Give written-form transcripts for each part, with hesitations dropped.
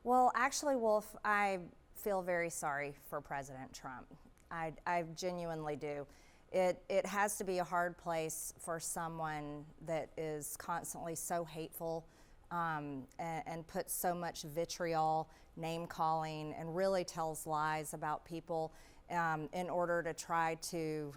Well, actually, Wolf, I feel very sorry for President Trump. I genuinely do. It has to be a hard place for someone that is constantly so hateful and puts so much vitriol, name calling, and really tells lies about people in order to try to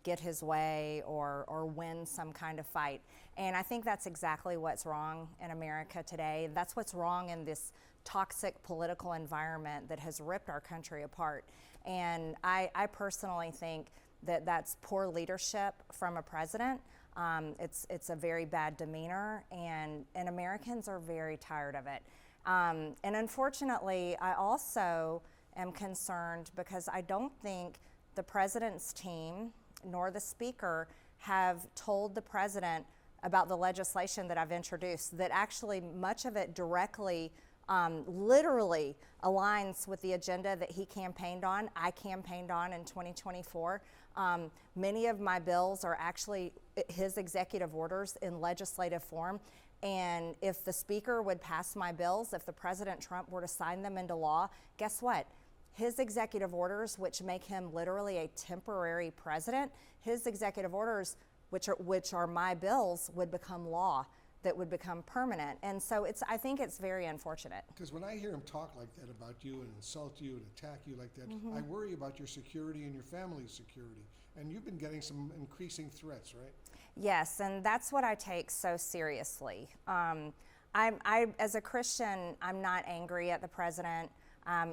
get his way or win some kind of fight. And I think that's exactly what's wrong in America today. That's what's wrong in this toxic political environment that has ripped our country apart. And I personally think that that's poor leadership from a president. It's a very bad demeanor, and Americans are very tired of it. And unfortunately, I also am concerned because I don't think the president's team nor the speaker have told the president about the legislation that I've introduced, that actually much of it directly, literally aligns with the agenda that he campaigned on, I campaigned on in 2024. Many of my bills are actually his executive orders in legislative form. And if the speaker would pass my bills, if the President Trump were to sign them into law, guess what? His executive orders, which make him literally a temporary president, his executive orders, which are my bills, would become law, that would become permanent. And so I think it's very unfortunate. Because when I hear him talk like that about you and insult you and attack you like that, I worry about your security and your family's security. And you've been getting some increasing threats, right? Yes, and that's what I take so seriously. As a Christian, I'm not angry at the president.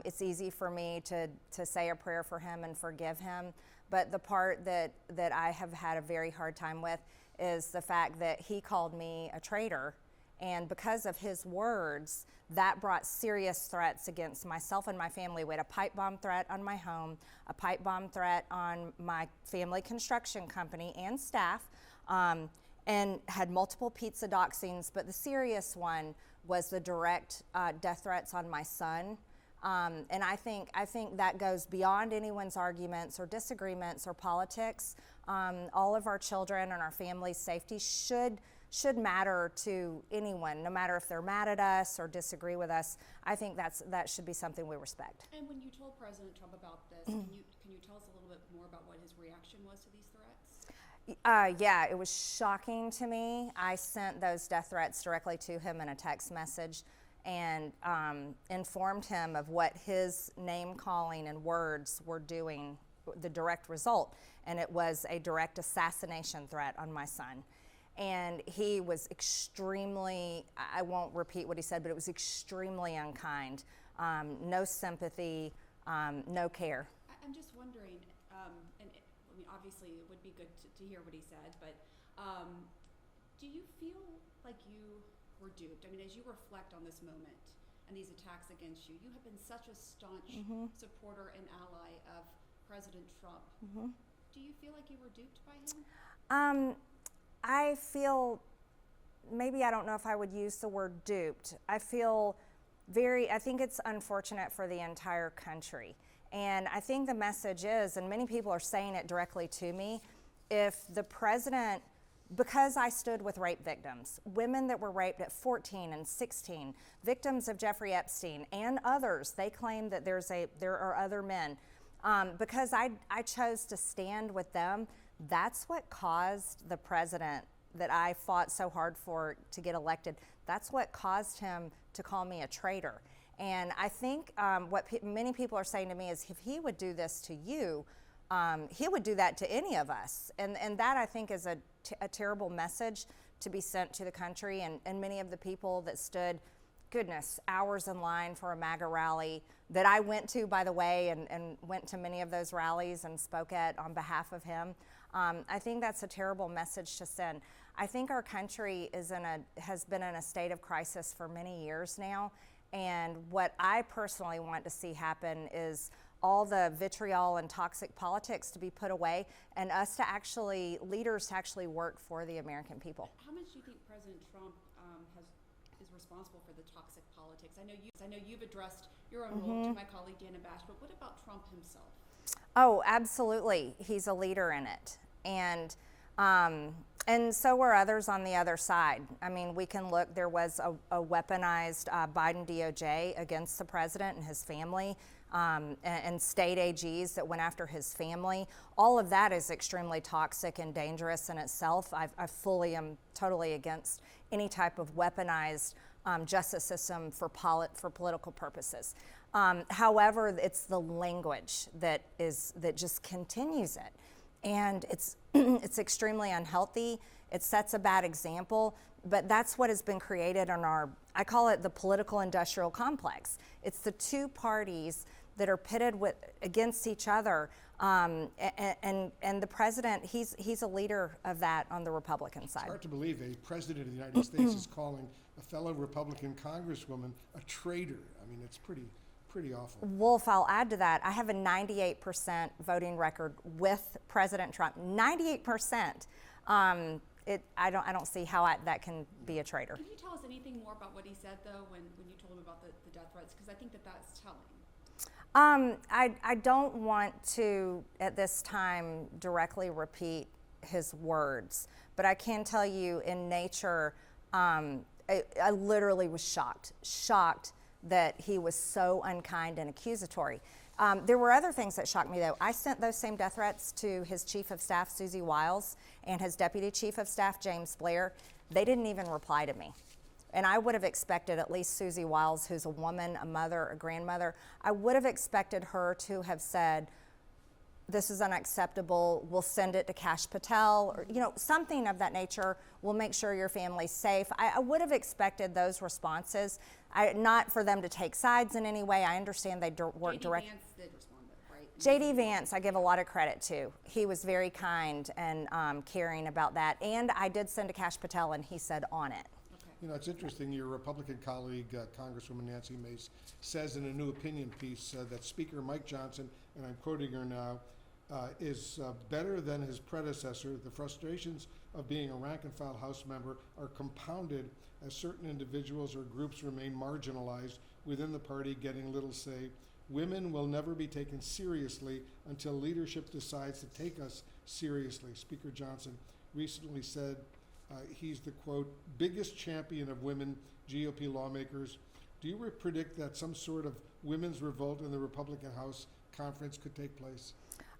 It's easy for me to say a prayer for him and forgive him. But the part that I have had a very hard time with is the fact that he called me a traitor. And because of his words, that brought serious threats against myself and my family. We had a pipe bomb threat on my home, a pipe bomb threat on my family construction company and staff, and had multiple pizza doxings. But the serious one was the direct death threats on my son. And I think that goes beyond anyone's arguments or disagreements or politics. All of our children and our family's safety should matter to anyone, no matter if they're mad at us or disagree with us. I think that should be something we respect. And when you told President Trump about this, can you tell us a little bit more about what his reaction was to these threats? Yeah, it was shocking to me. I sent those death threats directly to him in a text message and informed him of what his name calling and words were doing, the direct result. And it was a direct assassination threat on my son. And he was extremely, I won't repeat what he said, but it was extremely unkind. No sympathy, no care. I'm just wondering, obviously it would be good to hear what he said, but do you feel like you were duped? As you reflect on this moment and these attacks against you, you have been such a staunch supporter and ally of President Trump. Do you feel like you were duped by him? I feel, maybe I don't know if I would use the word duped. I think it's unfortunate for the entire country. And I think the message is, and many people are saying it directly to me, if the president, because I stood with rape victims, women that were raped at 14 and 16, victims of Jeffrey Epstein and others, they claim that there are other men. Because I chose to stand with them, that's what caused the president that I fought so hard for to get elected, that's what caused him to call me a traitor. And I think what many people are saying to me is, if he would do this to you, he would do that to any of us. And that, I think, is a terrible message to be sent to the country. And many of the people that stood, hours in line for a MAGA rally that I went to, by the way, and went to many of those rallies and spoke at on behalf of him. I think that's a terrible message to send. I think our country has been in a state of crisis for many years now. And what I personally want to see happen is all the vitriol and toxic politics to be put away, and leaders to actually work for the American people. How much do you think President Trump is responsible for the toxic politics? I know you've addressed your own role to my colleague Dana Bash, but what about Trump himself? Oh, absolutely. He's a leader in it. And And so were others on the other side. I mean, we can look, there was a weaponized Biden DOJ against the president and his family, and state AGs that went after his family. All of that is extremely toxic and dangerous in itself. I fully am totally against any type of weaponized justice system for political purposes. However, it's the language that just continues it. And it's it's extremely unhealthy. It sets a bad example, but that's what has been created on I call it the political industrial complex. It's the two parties that are pitted against each other, and the president, he's a leader of that on the Republican side. It's hard to believe a president of the United States is calling a fellow Republican congresswoman a traitor. I mean, it's pretty awful. Wolf, I'll add to that. I have a 98% voting record with President Trump. 98%. I don't see how that can be a traitor. Can you tell us anything more about what he said, though, when you told him about the death threats? Because I think that's telling. I don't want to, at this time, directly repeat his words, but I can tell you in nature, I literally was shocked that he was so unkind and accusatory. There were other things that shocked me, though. I sent those same death threats to his chief of staff, Susie Wiles, and his deputy chief of staff, James Blair. They didn't even reply to me. And I would have expected at least Susie Wiles, who's a woman, a mother, a grandmother, I would have expected her to have said, this is unacceptable, we'll send it to Kash Patel, or something of that nature. We'll make sure your family's safe. I would have expected those responses, not for them to take sides in any way. I understand they work directly. J.D. Vance did respond, right? J.D. Vance, I give a lot of credit to. He was very kind and caring about that. And I did send to Kash Patel, and he said on it. Okay. It's interesting. Your Republican colleague, Congresswoman Nancy Mace, says in a new opinion piece that Speaker Mike Johnson, and I'm quoting her now, is better than his predecessor. The frustrations of being a rank-and-file House member are compounded as certain individuals or groups remain marginalized within the party, getting little say. Women will never be taken seriously until leadership decides to take us seriously. Speaker Johnson recently said he's the, quote, biggest champion of women GOP lawmakers. Do you predict that some sort of women's revolt in the Republican House conference could take place?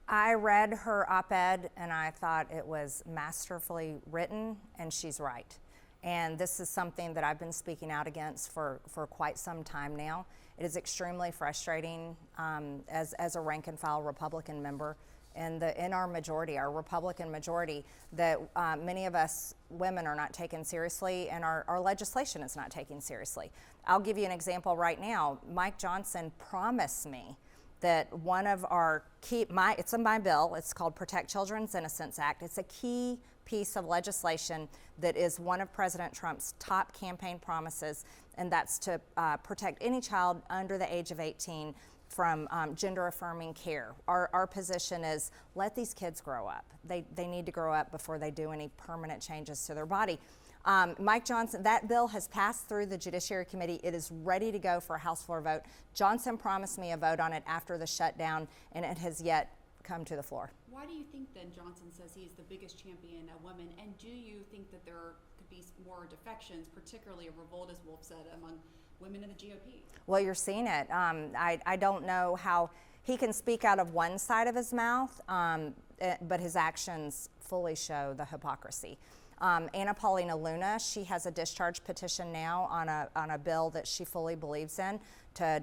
I read her op-ed and I thought it was masterfully written, and she's right. And this is something that I've been speaking out against for quite some time now. It is extremely frustrating as a rank and file Republican member in our majority, our Republican majority, that many of us women are not taken seriously, and our legislation is not taken seriously. I'll give you an example right now. Mike Johnson promised me that one of our it's in my bill, it's called Protect Children's Innocence Act. It's a key piece of legislation that is one of President Trump's top campaign promises, and that's to protect any child under the age of 18 from gender-affirming care. Our position is let these kids grow up. They need to grow up before they do any permanent changes to their body. Mike Johnson, that bill has passed through the Judiciary Committee. It is ready to go for a House floor vote. Johnson promised me a vote on it after the shutdown, and it has yet come to the floor. Why do you think then Johnson says he is the biggest champion of women, and do you think that there could be more defections, particularly a revolt, as Wolf said, among women in the GOP? Well, you're seeing it. I don't know how he can speak out of one side of his mouth, but his actions fully show the hypocrisy. Anna Paulina Luna, she has a discharge petition now on a bill that she fully believes in to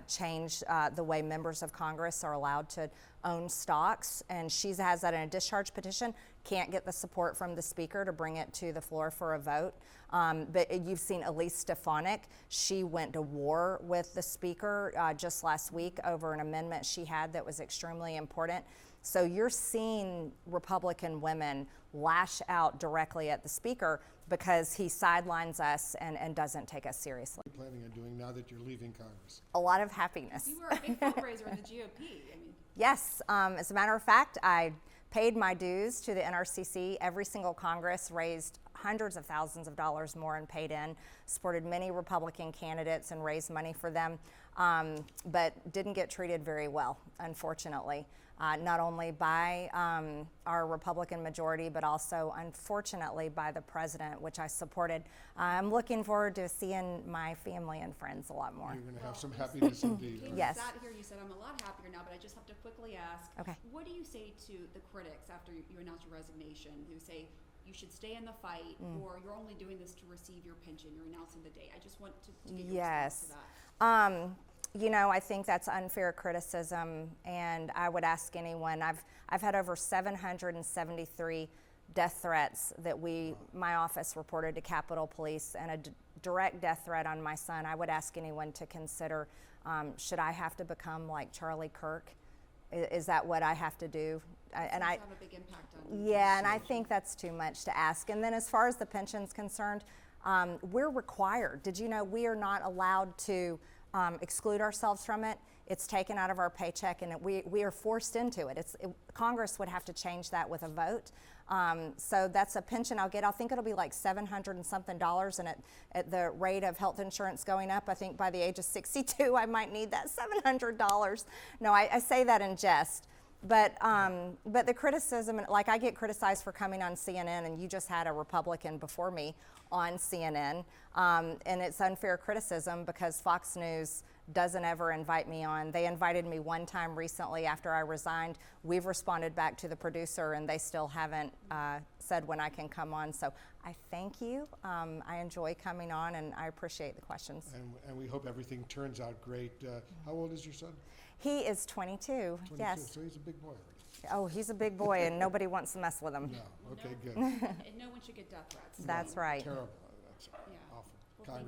change the way members of Congress are allowed to own stocks, and she has that in a discharge petition. Can't get the support from the speaker to bring it to the floor for a vote. But you've seen Elise Stefanik. She went to war with the speaker just last week over an amendment she had that was extremely important. So you're seeing Republican women lash out directly at the speaker because he sidelines us and doesn't take us seriously. What are you planning on doing now that you're leaving Congress? A lot of happiness. You were a big fundraiser in the GOP. Yes, as a matter of fact, I paid my dues to the NRCC. Every single Congress raised hundreds of thousands of dollars more and paid in, supported many Republican candidates and raised money for them, but didn't get treated very well, unfortunately. Not only by our Republican majority, but also, unfortunately, by the president, which I supported. I'm looking forward to seeing my family and friends a lot more. You're going to have some happiness indeed. When Yes. you sat here, you said, I'm a lot happier now, but I just have to quickly ask, Okay. what do you say to the critics after you announce your resignation who say you should stay in the fight or you're only doing this to receive your pension, you're announcing the date? I just want to get your response to that. You know, I think that's unfair criticism, and I would ask anyone. I've had over 773 death threats that my office reported to Capitol Police, and a direct death threat on my son. I would ask anyone to consider, should I have to become like Charlie Kirk? Is that what I have to do? Have a big impact on you. Yeah, and I think that's too much to ask. And then as far as the pension's concerned, we're required. Did you know we are not allowed to exclude ourselves from it? It's taken out of our paycheck, and we are forced into it. Congress would have to change that with a vote. So that's a pension I'll get. I think it'll be like $700 and something, and at the rate of health insurance going up, I think by the age of 62, I might need that $700. No, I say that in jest. But the criticism, like I get criticized for coming on CNN, and you just had a Republican before me on CNN, and it's unfair criticism because Fox News doesn't ever invite me on. They invited me one time recently after I resigned. We've responded back to the producer, and they still haven't said when I can come on. So I thank you. I enjoy coming on, and I appreciate the questions. And we hope everything turns out great. How old is your son? He is 22, 22, yes. so he's a big boy already. Oh, he's a big boy, and nobody wants to mess with him. No, okay, good. And no one should get death threats. That's right. Terrible. That's Yeah. awful. Well,